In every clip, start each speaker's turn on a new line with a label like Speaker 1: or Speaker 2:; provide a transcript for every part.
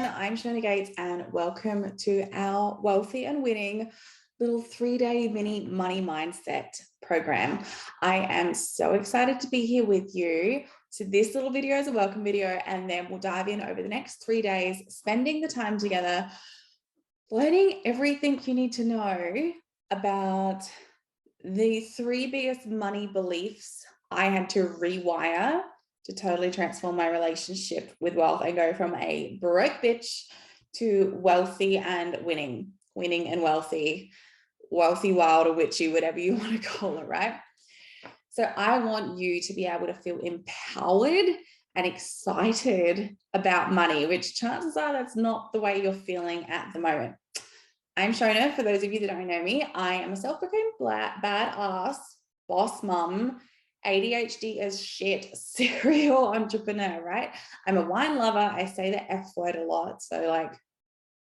Speaker 1: everyone, I'm Shona Gates and welcome to our Wealthy and Winning little 3-day mini money mindset program. I am so excited to be here with you. So this little video is a welcome video, and then we'll dive in over the next 3 days, spending the time together, learning everything you need to know about the 3 biggest money beliefs I had to rewire to totally transform my relationship with wealth and go from a broke bitch to wealthy and winning and wealthy, wild or witchy, whatever you want to call it, right? So I want you to be able to feel empowered and excited about money, which chances are that's not the way you're feeling at the moment. I'm Shona. For those of you that don't know me, I am a self-proclaimed badass boss mum, ADHD as shit serial entrepreneur, right? I'm a wine lover. I say the F word a lot. So like,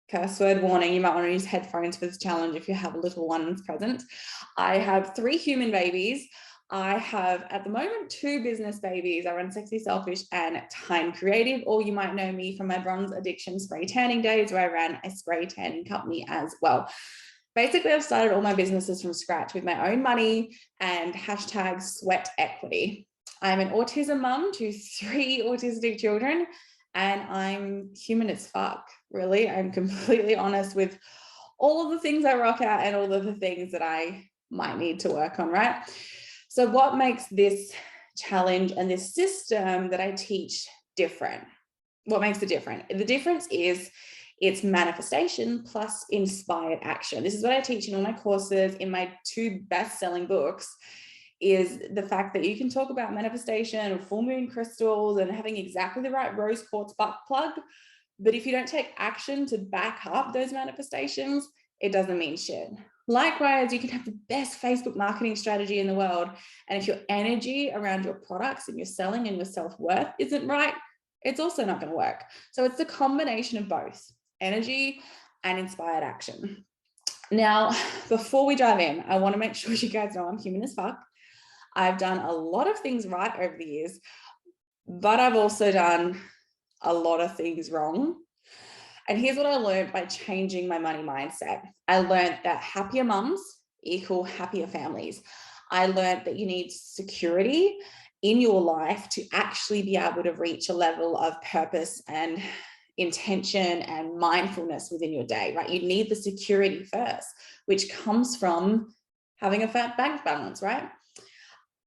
Speaker 1: curse word warning, you might want to use headphones for this challenge if you have little ones present. I have 3 human babies. I have at the moment 2 business babies. I run Sexy Selfish and Time Creative, or you might know me from my bronze addiction spray tanning days where I ran a spray tanning company as well. Basically, I've started all my businesses from scratch with my own money and hashtag sweat equity. I'm an autism mum to 3 autistic children, and I'm human as fuck, really. I'm completely honest with all of the things I rock out and all of the things that I might need to work on, right? So what makes this challenge and this system that I teach different? What makes it different? The difference is it's manifestation plus inspired action. This is what I teach in all my courses, in my 2 best-selling books, is the fact that you can talk about manifestation and full moon crystals and having exactly the right rose quartz butt plug, but if you don't take action to back up those manifestations, it doesn't mean shit. Likewise, you can have the best Facebook marketing strategy in the world, and if your energy around your products and your selling and your self-worth isn't right, it's also not going to work. So it's the combination of both energy and inspired action. Now, before we dive in, I want to make sure you guys know I'm human as fuck. I've done a lot of things right over the years, but I've also done a lot of things wrong. And here's what I learned by changing my money mindset. I learned that happier mums equal happier families. I learned that you need security in your life to actually be able to reach a level of purpose and intention and mindfulness within your day, right? You need the security first, which comes from having a fat bank balance, right?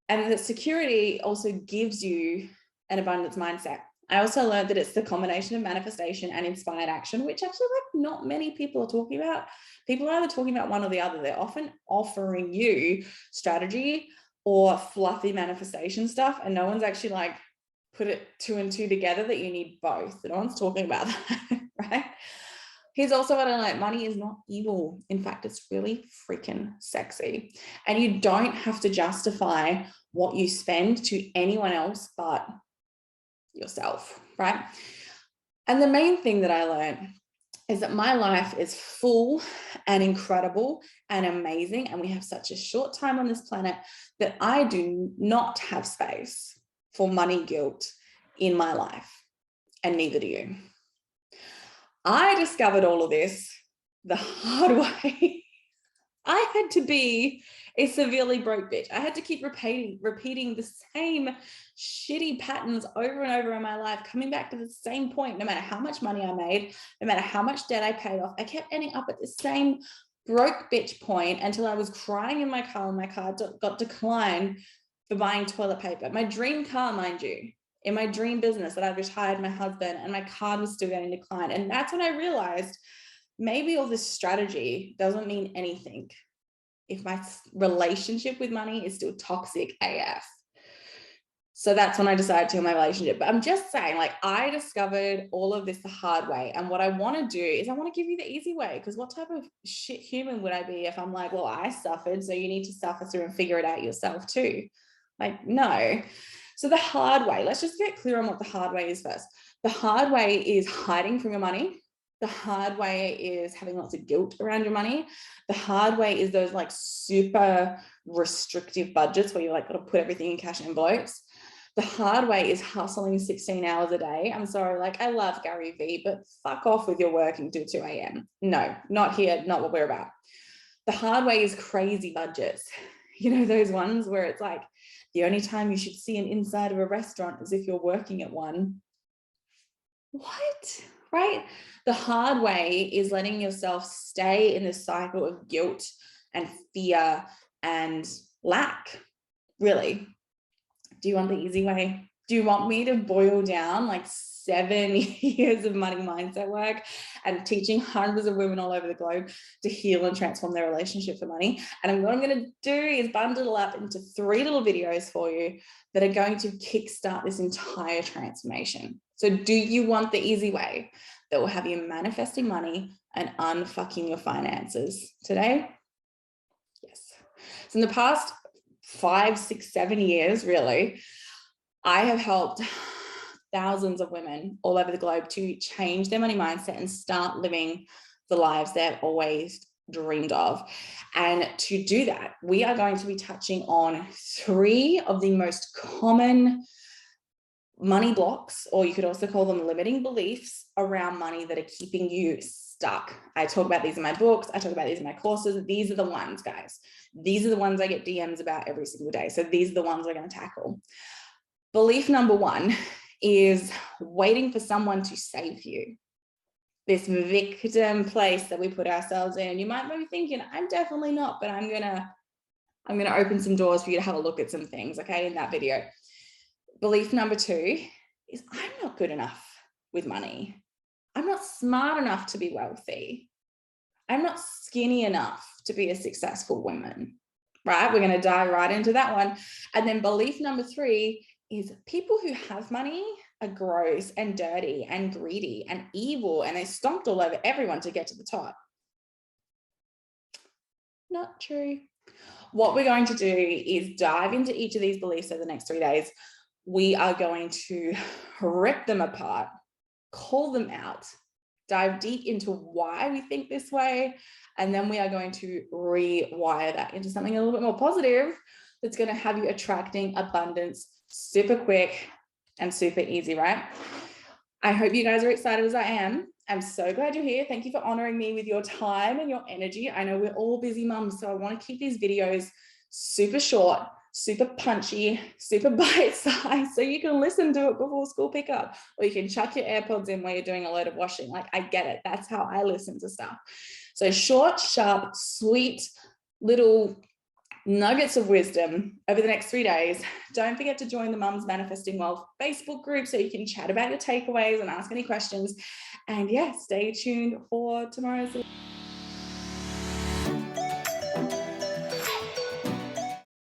Speaker 1: And the security also gives you an abundance mindset. I also learned that it's the combination of manifestation and inspired action, which actually like not many people are talking about. People are either talking about one or the other. They're often offering you strategy or fluffy manifestation stuff, and no one's actually like put it 2 and 2 together that you need both. No one's talking about that, right? Here's also what I learned. Money is not evil. In fact, it's really freaking sexy. And you don't have to justify what you spend to anyone else but yourself, right? And the main thing that I learned is that my life is full and incredible and amazing, and we have such a short time on this planet that I do not have space for money guilt in my life, and neither do you. I discovered all of this the hard way. I had to be a severely broke bitch. I had to keep repeating the same shitty patterns over and over in my life, coming back to the same point, no matter how much money I made, no matter how much debt I paid off. I kept ending up at the same broke bitch point until I was crying in my car and my car got declined for buying toilet paper. My dream car, mind you, in my dream business that I retired my husband, and my card was still getting declined. And that's when I realized maybe all this strategy doesn't mean anything if my relationship with money is still toxic AF. So that's when I decided to end my relationship. But I'm just saying, like, I discovered all of this the hard way. And what I want to do is I want to give you the easy way, because what type of shit human would I be if I'm like, well, I suffered, so you need to suffer through and figure it out yourself too? Like, no. So the hard way, let's just get clear on what the hard way is first. The hard way is hiding from your money. The hard way is having lots of guilt around your money. The hard way is those like super restrictive budgets where you're like got to put everything in cash envelopes. The hard way is hustling 16 hours a day. I'm sorry, like I love Gary Vee, but fuck off with your working till 2 a.m. No, not here, not what we're about. The hard way is crazy budgets. You know, those ones where it's like the only time you should see an inside of a restaurant is if you're working at one. What? Right? The hard way is letting yourself stay in this cycle of guilt and fear and lack. Really. Do you want the easy way? Do you want me to boil down like 7 years of money mindset work and teaching hundreds of women all over the globe to heal and transform their relationship for money? And what I'm going to do is bundle it up into 3 little videos for you that are going to kickstart this entire transformation. So do you want the easy way that will have you manifesting money and unfucking your finances today? Yes. So in the past 5, 6, 7 years, really, I have helped thousands of women all over the globe to change their money mindset and start living the lives they've always dreamed of. And to do that, we are going to be touching on 3 of the most common money blocks, or you could also call them limiting beliefs around money that are keeping you stuck. I talk about these in my books. I talk about these in my courses. These are the ones, guys. These are the ones I get DMs about every single day. So these are the ones we're going to tackle. Belief number 1 is waiting for someone to save you. This victim place that we put ourselves in. You might be thinking, I'm definitely not, but I'm gonna open some doors for you to have a look at some things, okay, in that video. Belief number 2 is I'm not good enough with money. I'm not smart enough to be wealthy. I'm not skinny enough to be a successful woman, right? We're going to dive right into that one. And then belief number 3 is people who have money are gross and dirty and greedy and evil, and they stomped all over everyone to get to the top. Not true. What we're going to do is dive into each of these beliefs over the next 3 days. We are going to rip them apart, call them out, dive deep into why we think this way, and then we are going to rewire that into something a little bit more positive that's going to have you attracting abundance super quick and super easy, right? I hope you guys are excited as I am. I'm so glad you're here. Thank you for honoring me with your time and your energy. I know we're all busy mums, so I want to keep these videos super short, super punchy, super bite-sized, so you can listen to it before school pickup, or you can chuck your AirPods in while you're doing a load of washing. Like, I get it. That's how I listen to stuff. So short, sharp, sweet little nuggets of wisdom over the next 3 days. Don't forget to join the Mums Manifesting Wealth Facebook group so you can chat about your takeaways and ask any questions. And yeah, stay tuned for tomorrow's